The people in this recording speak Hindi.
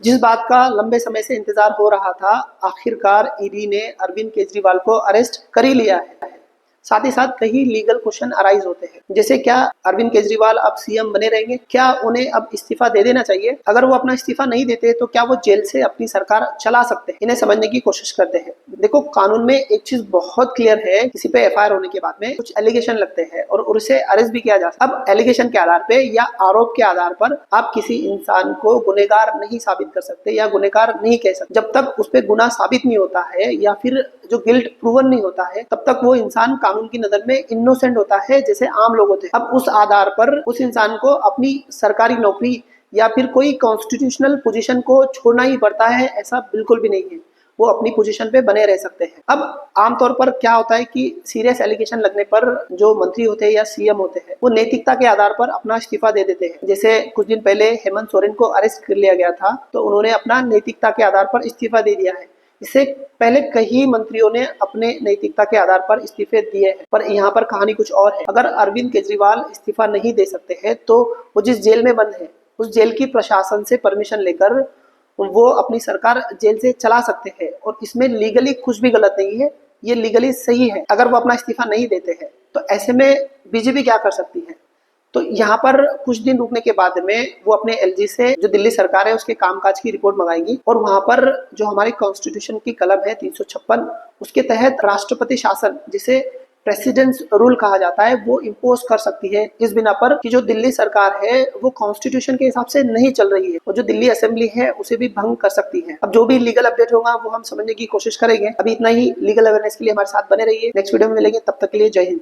जिस बात का लंबे समय से इंतजार हो रहा था, आखिरकार ईडी ने अरविंद केजरीवाल को अरेस्ट कर ही लिया है। साथ ही साथ कई लीगल क्वेश्चन अराइज होते हैं, जैसे क्या अरविंद केजरीवाल अब सीएम बने रहेंगे, क्या उन्हें अब इस्तीफा दे देना चाहिए, अगर वो अपना इस्तीफा नहीं देते तो क्या वो जेल से अपनी सरकार चला सकते हैं। इन्हें समझने की कोशिश करते हैं। देखो, कानून में एक चीज बहुत क्लियर है, किसी पे एफआईआर होने के बाद में कुछ एलिगेशन लगते हैं और उसे अरेस्ट भी किया जा सकता है। अब एलिगेशन के आधार पे या आरोप के आधार पर आप किसी इंसान को गुनहगार नहीं साबित कर सकते या गुनहगार नहीं कह सकते। जब तक उस पर गुनाह साबित नहीं होता है या फिर जो गिल्ट प्रूवन नहीं होता है, तब तक वो इंसान कानून की नजर में इनोसेंट होता है, जैसे आम लोग होते हैं। अब उस आधार पर उस इंसान को अपनी सरकारी नौकरी या फिर कोई कॉन्स्टिट्यूशनल पोजीशन को छोड़ना ही पड़ता है, ऐसा बिल्कुल भी नहीं है। वो अपनी पोजीशन पे बने रह सकते हैं। अब आमतौर पर क्या होता है कि सीरियस एलिगेशन लगने पर जो मंत्री होते हैं या सीएम होते हैं, वो नैतिकता के आधार पर अपना इस्तीफा दे देते हैं। जैसे कुछ दिन पहले हेमंत सोरेन को अरेस्ट कर लिया गया था, तो उन्होंने अपना नैतिकता के आधार पर इस्तीफा दे दिया है। इससे पहले कई मंत्रियों ने अपने नैतिकता के आधार पर इस्तीफे दिए हैं। पर यहाँ पर कहानी कुछ और है। अगर अरविंद केजरीवाल इस्तीफा नहीं दे सकते हैं, तो वो जिस जेल में बंद है, उस जेल की प्रशासन से परमिशन लेकर वो अपनी सरकार जेल से चला सकते हैं और इसमें लीगली कुछ भी गलत नहीं है, ये लीगली सही है। अगर वो अपना इस्तीफा नहीं देते हैं, तो ऐसे में बीजेपी क्या कर सकती है? तो यहाँ पर कुछ दिन रुकने के बाद में वो अपने एलजी से जो दिल्ली सरकार है उसके कामकाज की रिपोर्ट मंगाएंगी और वहां पर जो हमारी कॉन्स्टिट्यूशन की कलम है 356, उसके तहत राष्ट्रपति शासन, जिसे प्रेसिडेंट्स रूल कहा जाता है, वो इम्पोज कर सकती है, इस बिना पर कि जो दिल्ली सरकार है वो कॉन्स्टिट्यूशन के हिसाब से नहीं चल रही है और जो दिल्ली असेंबली है उसे भी भंग कर सकती है। अब जो भी लीगल अपडेट होगा वो हम समझने की कोशिश करेंगे। अभी इतना ही। लीगल अवेयरनेस के लिए हमारे साथ बने रहिए। नेक्स्ट वीडियो में मिलेंगे, तब तक के लिए जय हिंद।